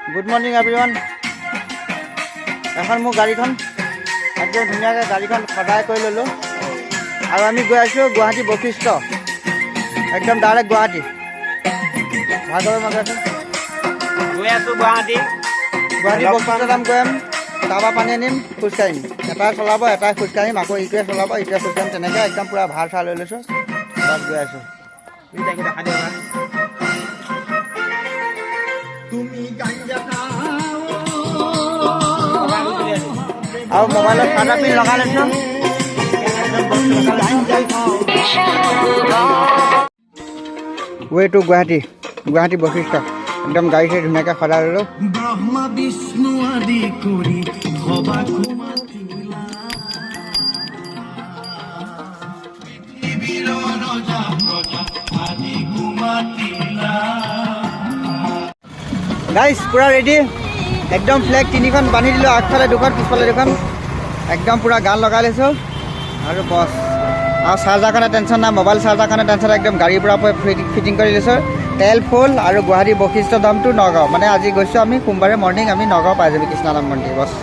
Good morning everyone. এখন মোৰ গাড়ীখন একদম ধুনীয়াকৈ গাড়ীখন সদায় কৰি ল'লোঁ আৰু আমি গৈ আছোঁ গুৱাহাটী বশিষ্ঠ, একদম ডাইৰেক্ট গুৱাহাটী। ভাগৰৰ মাজত গৈ আছোঁ গুৱাহাটী বশিষ্ঠ যাম, গৈ তাৰপৰা পানী আনিম, খোজকাঢ়িম। এটাই চলাব, এটাই খোজকাঢ়িম, আকৌ ইটোৱে চলাব, ইটোৱে খোজকাঢ়িম, তেনেকৈ একদম পূৰা ভাড়া চাৰ লৈ লৈছোঁ। তাত গৈ আছোঁ। আৰু মোবাইলত চাৰ্জাৰ পিন লগাই লৈছোঁ। Way to Guwahati, Guwahati Basistha. একদম গাড়ী চাড়ী ধুনীয়াকৈ সজাই ল'লোঁ। ব্ৰহ্মা বিষ্ণু আদি কৰি গাইজ পূৰা ৰেডি, একদম ফ্লেগ তিনিখন বান্ধি দিলোঁ, আগফালে দুখন পিছফালে দুখন, একদম পূৰা গান লগাই লৈছোঁ আৰু বছ। আৰু চাৰ্জাৰ কাৰণে টেনশ্যন নাই, মোবাইল চাৰ্জাৰ কাৰণে টেনশ্যন নাই, একদম গাড়ীৰ পৰা ফিটিং কৰি লৈছোঁ। তেল ফুল আৰু গুৱাহাটী বশিষ্ঠ ধামটো নগাঁও, মানে আজি গৈছোঁ আমি সোমবাৰে মৰ্ণিং আমি নগাঁও পাই যাবি কৃষ্ণাৰাম মন্দিৰ বছ।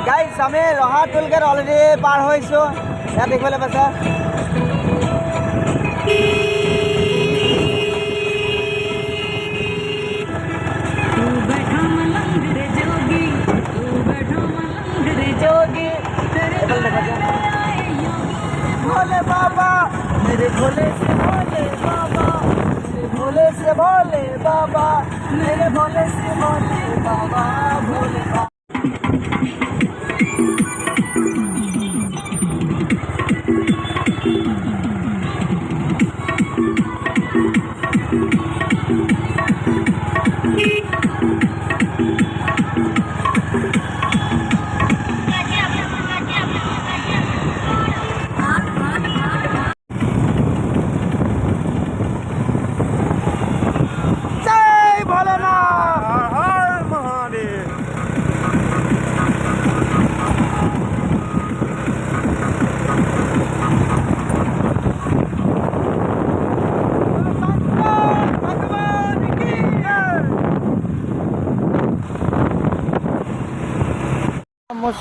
গাইজ আমি ৰহা টোল গেট অলৰেডি পাৰ হৈছোঁ, ইয়াত দেখিবলৈ পাইছে। भोले बाबा मेरे भोले से भोले बाबा, मेरे भोले से भोले बाबा, मेरे भोले से भोले बाबा, भोले बाबा।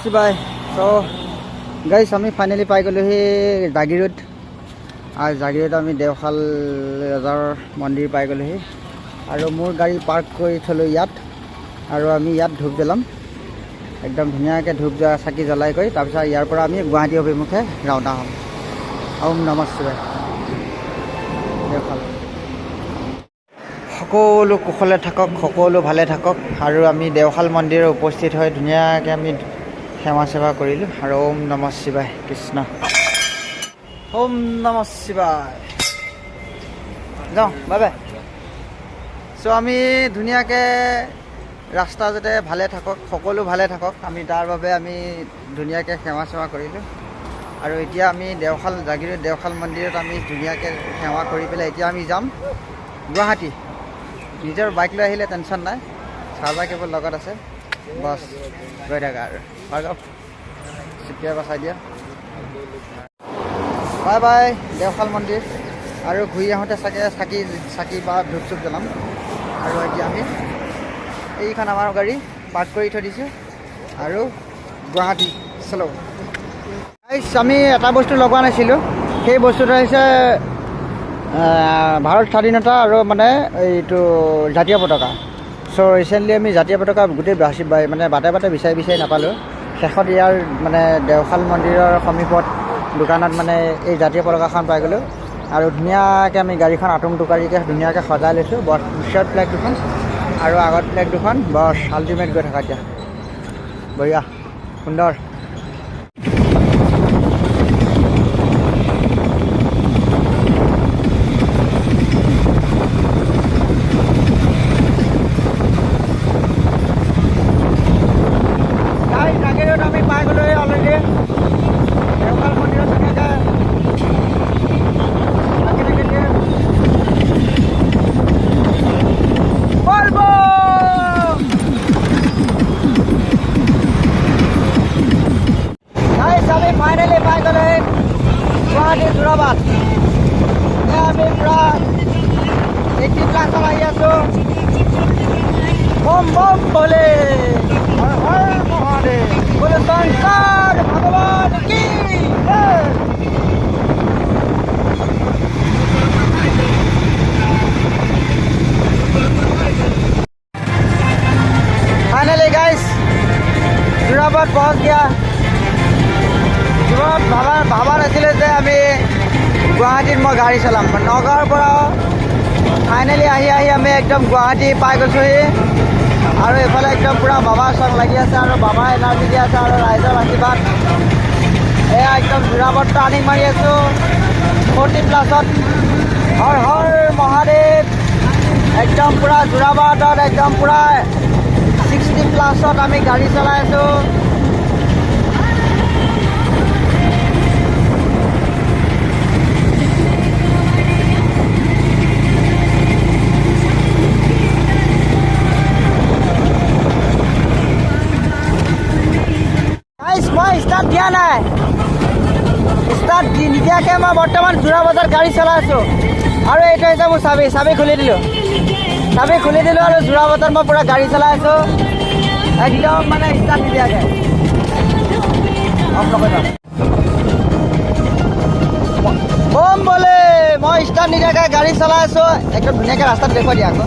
শিৱাই। চ' গাইছ আমি ফাইনেলি পাই গ'লোহি জাগিৰোড, আৰু জাগিৰোড আমি দেওশাল ৰজাৰ মন্দিৰ পাই গ'লোহি। আৰু মোৰ গাড়ী পাৰ্ক কৰি থ'লোঁ ইয়াত, আৰু আমি ইয়াত ধূপ জ্বলাম, একদম ধুনীয়াকৈ ধূপ চাকি জ্বলাই কৰি তাৰপিছত ইয়াৰ পৰা আমি গুৱাহাটী অভিমুখে ৰাওনা হ'ম। ওম নমঃ শিৱায়। দেওশাল সকলো কুশলে থাকক, সকলো ভালে থাকক। আৰু আমি দেওশাল মন্দিৰত উপস্থিত হৈ ধুনীয়াকৈ আমি সেৱা চেৱা কৰিলোঁ। আৰু ওম নমঃ শিৱায়, কৃষ্ণ ওম নমঃ শিৱায়। যাওঁ বাই বাই। চ' আমি ধুনীয়াকৈ ৰাস্তা যাতে ভালে থাকক, সকলো ভালে থাকক, আমি তাৰ বাবে আমি ধুনীয়াকৈ সেৱা চেৱা কৰিলোঁ। আৰু এতিয়া আমি দেওশাল জাগিৰোড দেওশাল মন্দিৰত আমি ধুনীয়াকৈ সেৱা কৰি পেলাই এতিয়া আমি যাম গুৱাহাটী। নিজৰ বাইক লৈ আহিলে টেনশ্যন নাই, চাৰ্জাৰ কেবল লগত আছে, বছ গৈ থাকা আৰু ভাগক চিটিয়াৰ বচাই দিয়া। বাই বাই দেওশাল মন্দিৰ। আৰু ঘূৰি আহোঁতে চাকি বা ধূপ চুপ জ্বলাম। আৰু এতিয়া আমি এইখন আমাৰ গাড়ী পাৰ্ক কৰি থৈ দিছোঁ আৰু গুৱাহাটী চলো। আমি এটা বস্তু লগোৱা নাছিলোঁ, সেই বস্তুটো হৈছে ভাৰত স্বাধীনতা আৰু মানে এইটো জাতীয় পতাকা। চ' ৰিচেণ্টলি আমি জাতীয় পতাকা গোটেই মানে বাটে বাটে বিচাৰি নাপালোঁ। শেষত ইয়াৰ মানে দেওশাল মন্দিৰৰ সমীপত দোকানত মানে এই জাতীয় পতাকাখন পাই গ'লোঁ। আৰু ধুনীয়াকৈ আমি গাড়ীখন আটোম টোকাৰিকৈ ধুনীয়াকৈ সজাই লৈছোঁ। বছ পিছত ফ্লেগ দুখন আৰু আগত ফ্লেগ দুখন, বছ আল্টিমেট গৈ থকা এতিয়া বঢ়িয়া সুন্দৰ। আমি পাই গ'লোহি অলৰেডি দেওশাল মন্দিৰত। আমি পুৰা 80+ আহি আছো বম বম বলে হৰ হৰ মহাদেৱ বলে শংকৰ ভগৱান কি জয়। फाइनली गाइस যোৰাবাট পहुँच गया। জীৱনত ভাবা নাছিলে যে আমি গুৱাহাটীত মই গাড়ী চলাম। নগাঁৱৰ পৰা ফাইনেলি আহি আমি একদম গুৱাহাটী পাই গৈছোঁহি আৰু এইফালে একদম পূৰা বাবাৰ চং লাগি আছে আৰু বাবাৰ এনাৰ্জি দি আছে আৰু ৰাইজৰ আশীৰ্বাদ। এয়া একদম যোৰাবাট টাৰ্ণিং মাৰি আছোঁ 40+ত। হৰ হৰ মহাদেৱ একদম পূৰা যোৰাবাটত একদম পূৰা 60+ত আমি গাড়ী চলাই আছোঁ। মই ষ্টাৰ্ট দিয়া নাই, ষ্টাৰ্ট নিদিয়াকৈ মই বৰ্তমান যোৰাবাটত গাড়ী চলাই আছোঁ আৰু এইটো হৈছে মোৰ চাবি খুলি দিলোঁ আৰু যোৰাবাটত মই পূৰা গাড়ী চলাই আছোঁ একদম মানে ষ্টাৰ্ট নিদিয়াকৈ। বম বলে মই ষ্টাৰ্ট নিদিয়াকৈ গাড়ী চলাই আছোঁ একদম ধুনীয়াকৈ ৰাস্তাত দেখুৱাই দিয়া আকৌ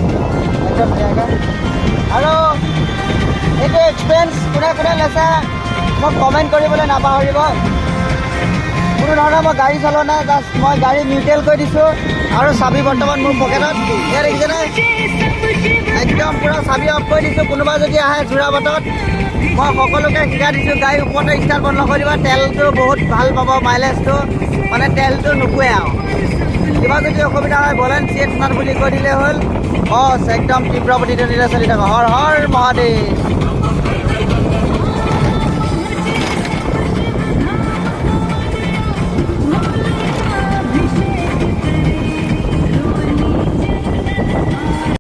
একদম ধুনীয়াকৈ। আৰু এইটো এক্সপিৰিয়েঞ্চ কোনে লৈছে মোক কমেণ্ট কৰিবলৈ নাপাহৰিব। কোনো ধৰণৰ মই গাড়ী চলোৱা নাই, জাষ্ট মই গাড়ী নিউট্ৰেল কৰি দিছোঁ আৰু চাবি বৰ্তমান মোৰ পকেটত। ইয়াত দেখিছেনে একদম পূৰা চাবি অফ কৰি দিছোঁ। কোনোবা যদি আহে যোৰাবাটত মই সকলোকে শিকাই দিছোঁ গাড়ী ওপৰতে ষ্টাৰ্ট বন্ধ কৰি দিবা। তেলটো বহুত ভাল পাব, মাইলেজটো মানে তেলটো নোপোৱে আৰু। কিবা যদি অসুবিধা হয় বলেন চিট নাট বুলি কৈ দিলে হ'ল। বছ একদম তীব্ৰ প্ৰতিদ্বন্দ্বিতা চলি থাকক। হৰ হৰ মহাদেৱ।